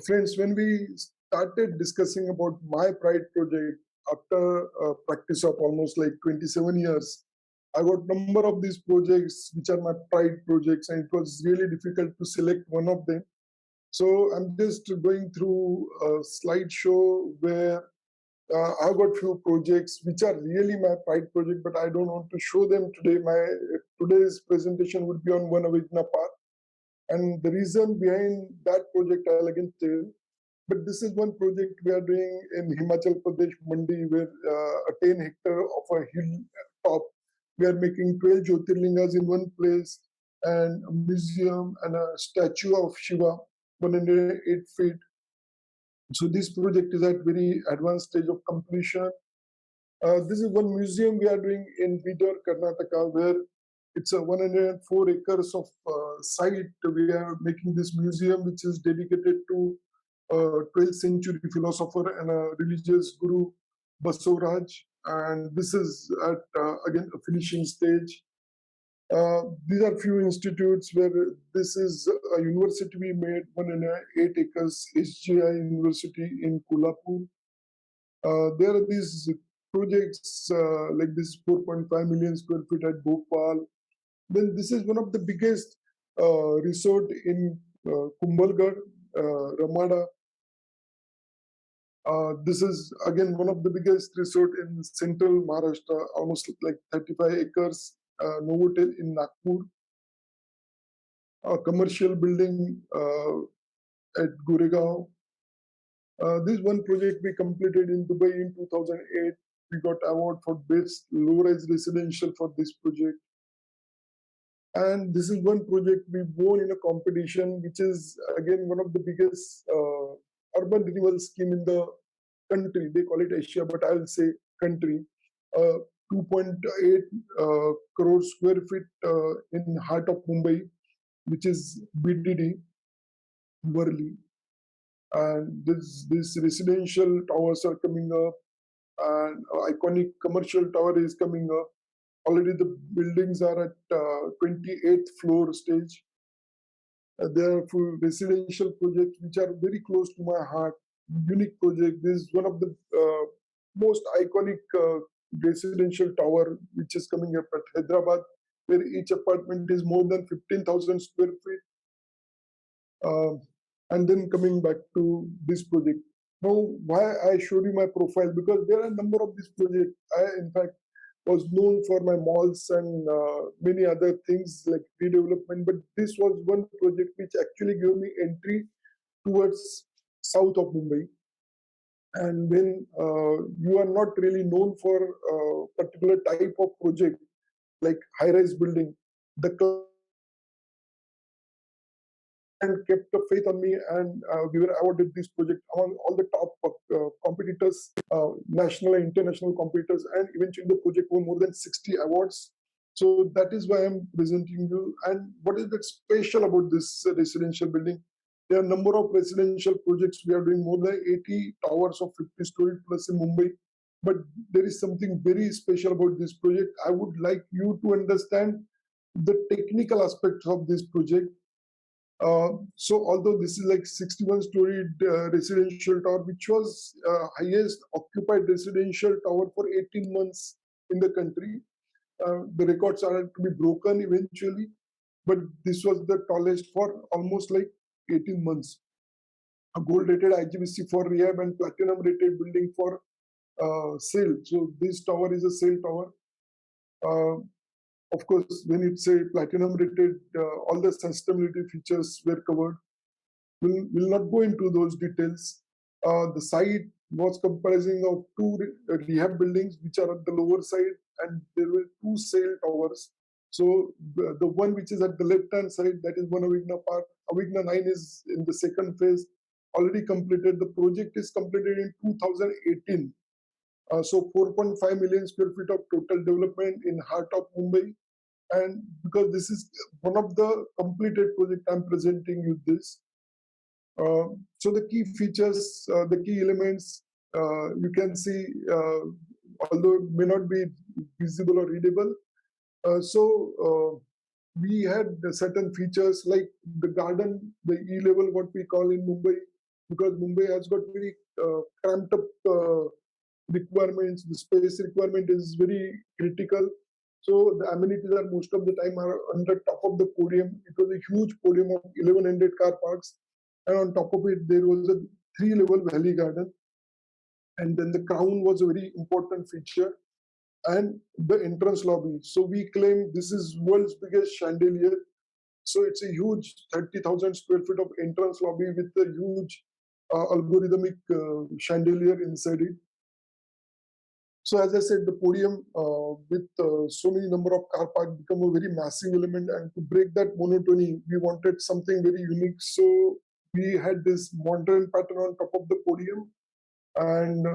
Friends, when we started discussing about my pride project after a practice of almost like 27 years, I got number of these projects which are my pride projects, and it was really difficult to select one of them. So I'm just going through a slideshow where I've got few projects which are really my pride project, but I don't want to show them today. My today's presentation would be on one Avighna part, and the reason behind that project I'll again tell. But this is one project we are doing in Himachal Pradesh, Mandi, where a 10 hectare of a hill top, we are making 12 Jyotirlingas in one place, and a museum and a statue of Shiva, 108 feet. So this project is at very advanced stage of completion. This is one museum we are doing in Bidar, Karnataka, where it's a 104 acres of site. We are making this museum, which is dedicated to 12th century philosopher and a religious guru, Basavaraj. And this is at, again, a finishing stage. These are few institutes where this is a university we made, 108 acres, SGI University in Kolhapur. There are these projects like this 4.5 million square feet at Bhopal. Then this is one of the biggest resort in Kumbhalgarh, Ramada. This is again one of the biggest resort in central Maharashtra, almost like 35 acres, Novotel in Nagpur. A commercial building at Goregaon. This one project we completed in Dubai in 2008. We got award for best low-rise residential for this project. And this is one project we won in a competition, which is again one of the biggest urban renewal scheme in the country. They call it Asia, but I'll say country. 2.8 crore square feet in heart of Mumbai, which is BDD, Worli. And this residential towers are coming up, and iconic commercial tower is coming up. Already the buildings are at 28th floor stage. There are few residential projects which are very close to my heart. Unique project. This is one of the most iconic residential tower which is coming up at Hyderabad, where each apartment is more than 15,000 square feet. And then coming back to this project. Now, why I showed you my profile? Because there are a number of these projects. I, in fact, was known for my malls and many other things like redevelopment. But this was one project which actually gave me entry towards south of Mumbai. And when you are not really known for a particular type of project, like high-rise building, the and kept the faith on me, and we were awarded this project among all the top competitors, national and international competitors, and eventually the project won more than 60 awards. So that is why I'm presenting you. And what is that special about this residential building? There are a number of residential projects. We are doing more than 80 towers of 50 story plus in Mumbai. But there is something very special about this project. I would like you to understand the technical aspects of this project. So although this is like 61 storied residential tower, which was highest occupied residential tower for 18 months in the country, the records are to be broken eventually, but this was the tallest for almost like 18 months. A gold rated IGBC for rehab and platinum rated building for sale. So this tower is a sale tower. Of course, when it's a platinum rated, all the sustainability features were covered. We'll not go into those details. The site was comprising of two rehab buildings, which are at the lower side, and there were two sale towers. So the one which is at the left-hand side, that is one Avighna Park. Avighna 9 is in the second phase, already completed. The project is completed in 2018. So 4.5 million square feet of total development in heart of Mumbai. And because this is one of the completed project, I'm presenting you this. So the key features, the key elements, you can see, although it may not be visible or readable. We had certain features like the garden, the E level, what we call in Mumbai. because Mumbai has got very cramped up requirements. The space requirement is very critical. So the amenities are most of the time are on the top of the podium. It was a huge podium of 1100 car parks, and on top of it there was a three-level valley garden, and then the crown was a very important feature, and the entrance lobby. So we claim this is world's biggest chandelier. So it's a huge 30,000 square feet of entrance lobby with a huge algorithmic chandelier inside it. So as I said, the podium with so many number of car parks become a very massive element, and to break that monotony, we wanted something very unique. So we had this modern pattern on top of the podium, and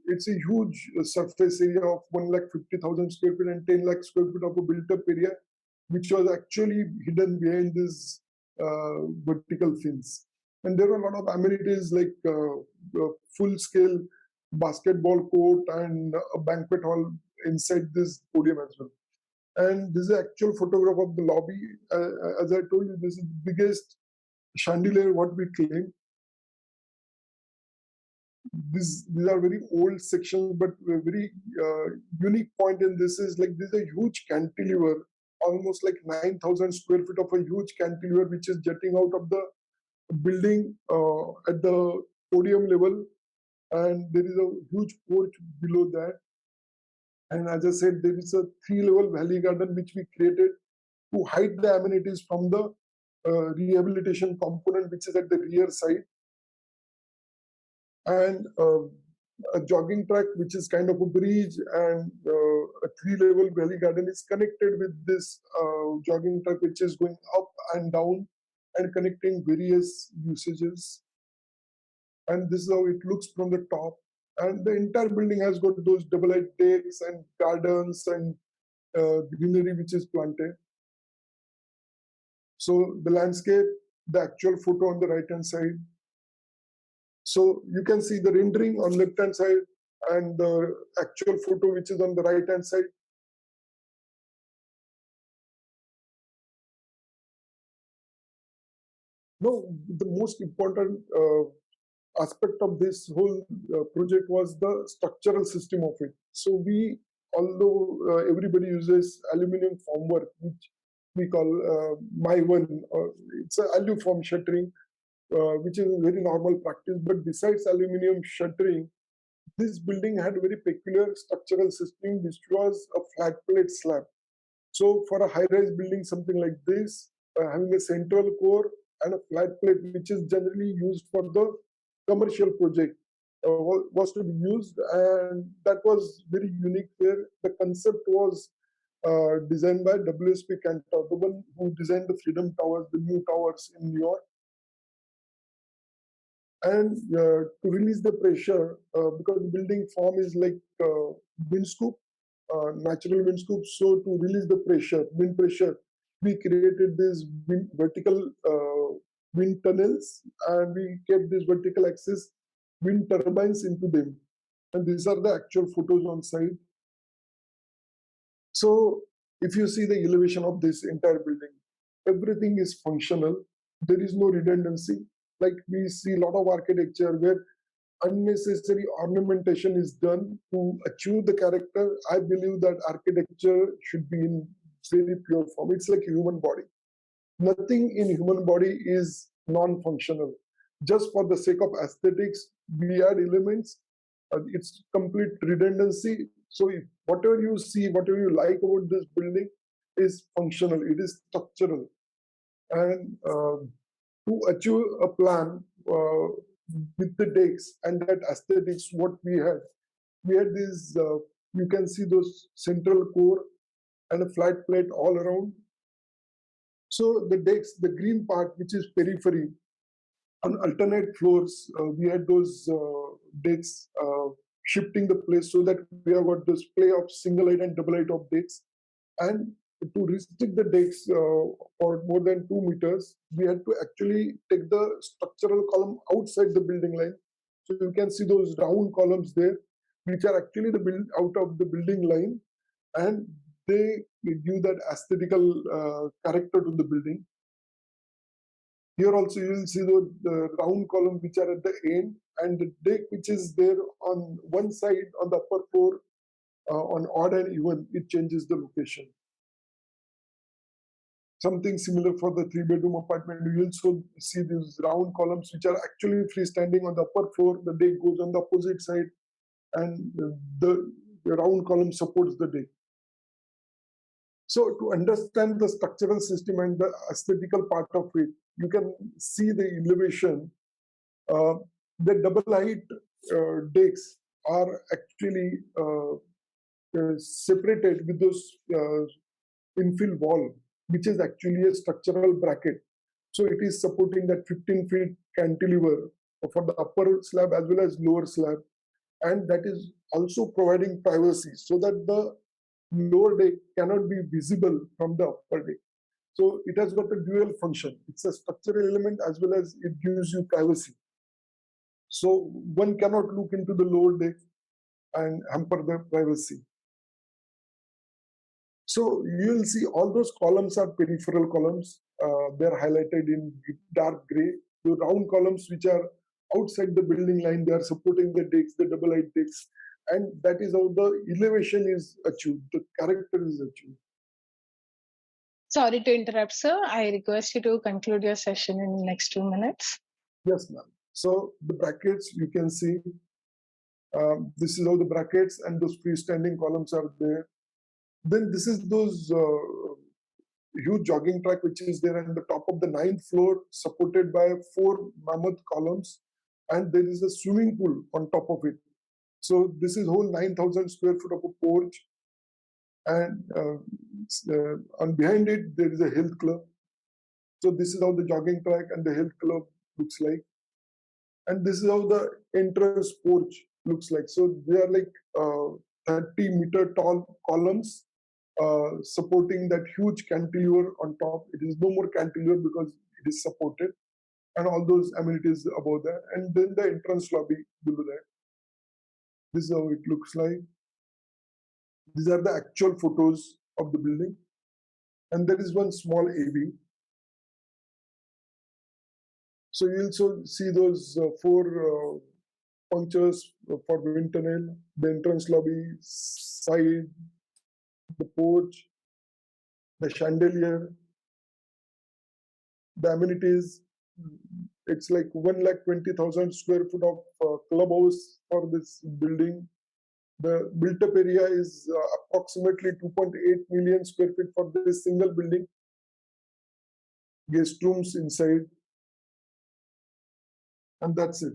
it's a huge surface area of 1,50,000 square feet and 10 lakh square feet of a built-up area, which was actually hidden behind this vertical fence. And there were a lot of amenities like full-scale basketball court and a banquet hall inside this podium as well. And this is an actual photograph of the lobby. As I told you, this is the biggest chandelier what we claim. These are very old sections, but a very unique point in this is like this is a huge cantilever, almost like 9,000 square feet of a huge cantilever, which is jutting out of the building at the podium level, and there is a huge porch below that. And as I said, there is a three-level valley garden which we created to hide the amenities from the rehabilitation component, which is at the rear side. And a jogging track, which is kind of a bridge, and a three-level valley garden is connected with this jogging track, which is going up and down and connecting various usages. And this is how it looks from the top. And the entire building has got those double-height decks and gardens and greenery which is planted. So the landscape, the actual photo on the right-hand side. So you can see the rendering on left-hand side and the actual photo which is on the right-hand side. No, the most important aspect of this whole project was the structural system of it. So we, although everybody uses aluminum formwork, which we call my one, it's an aluform shuttering, which is a very normal practice. But besides aluminum shuttering, this building had a very peculiar structural system, which was a flat plate slab. So for a high-rise building, something like this, having a central core and a flat plate, which is generally used for the commercial project, was to be used, and that was very unique. Where the concept was designed by W.S.P. Cantor, the one who designed the Freedom Towers, the new towers in New York. And to release the pressure, because the building form is like wind scoop, natural wind scoop. So to release the pressure, wind pressure, we created these vertical wind tunnels, and we kept this vertical axis wind turbines into them. And these are the actual photos on site. So if you see the elevation of this entire building, everything is functional. There is no redundancy. Like we see a lot of architecture where unnecessary ornamentation is done to achieve the character. I believe that architecture should be in very pure form. It's like a human body. Nothing in human body is non-functional. Just for the sake of aesthetics, we add elements. It's complete redundancy. So if whatever you see, whatever you like about this building is functional. It is structural. And to achieve a plan with the decks and that aesthetics, what we had this, you can see those central core and a flat plate all around. So the decks, the green part, which is periphery, on alternate floors, we had those decks shifting the place so that we have got this play of single height and double height of decks. And to restrict the decks for more than 2 meters, we had to actually take the structural column outside the building line. So you can see those round columns there, which are actually the build out of the building line, and they give that aesthetical character to the building. Here also you will see the round column which are at the end, and the deck which is there on one side on the upper floor on odd and even, it changes the location. Something similar for the 3-bedroom apartment. You also see these round columns which are actually freestanding on the upper floor. The deck goes on the opposite side, and the round column supports the deck. So to understand the structural system and the aesthetical part of it, you can see the elevation. The double height decks are actually separated with those infill wall, which is actually a structural bracket. So it is supporting that 15 feet cantilever for the upper slab as well as lower slab. And that is also providing privacy so that the lower deck cannot be visible from the upper deck. So it has got a dual function. It's a structural element as well as it gives you privacy. So one cannot look into the lower deck and hamper the privacy. So you will see all those columns are peripheral columns. They're highlighted in dark gray. The round columns which are outside the building line, they are supporting the decks, the double height decks. And that is how the elevation is achieved, the character is achieved. Sorry to interrupt, sir. I request you to conclude your session in the next 2 minutes. Yes, ma'am. So the brackets, you can see, this is how the brackets and those freestanding columns are there. Then this is those huge jogging track which is there on the top of the 9th floor, supported by 4 mammoth columns, and there is a swimming pool on top of it. So this is whole 9,000 square foot of a porch, and on behind it there is a health club. So this is how the jogging track and the health club looks like, and this is how the entrance porch looks like. So they are like 30-meter tall columns supporting that huge cantilever on top. It is no more cantilever because it is supported, and all those amenities above that, and then the entrance lobby below that. This is how it looks like. These are the actual photos of the building, and there is one small AV. So you also see those 4 punctures for wind tunnel, the entrance lobby, side, the porch, the chandelier, the amenities. It's like 1,20,000 square foot of clubhouse for this building. The built-up area is approximately 2.8 million square feet for this single building. Guest rooms inside, and that's it.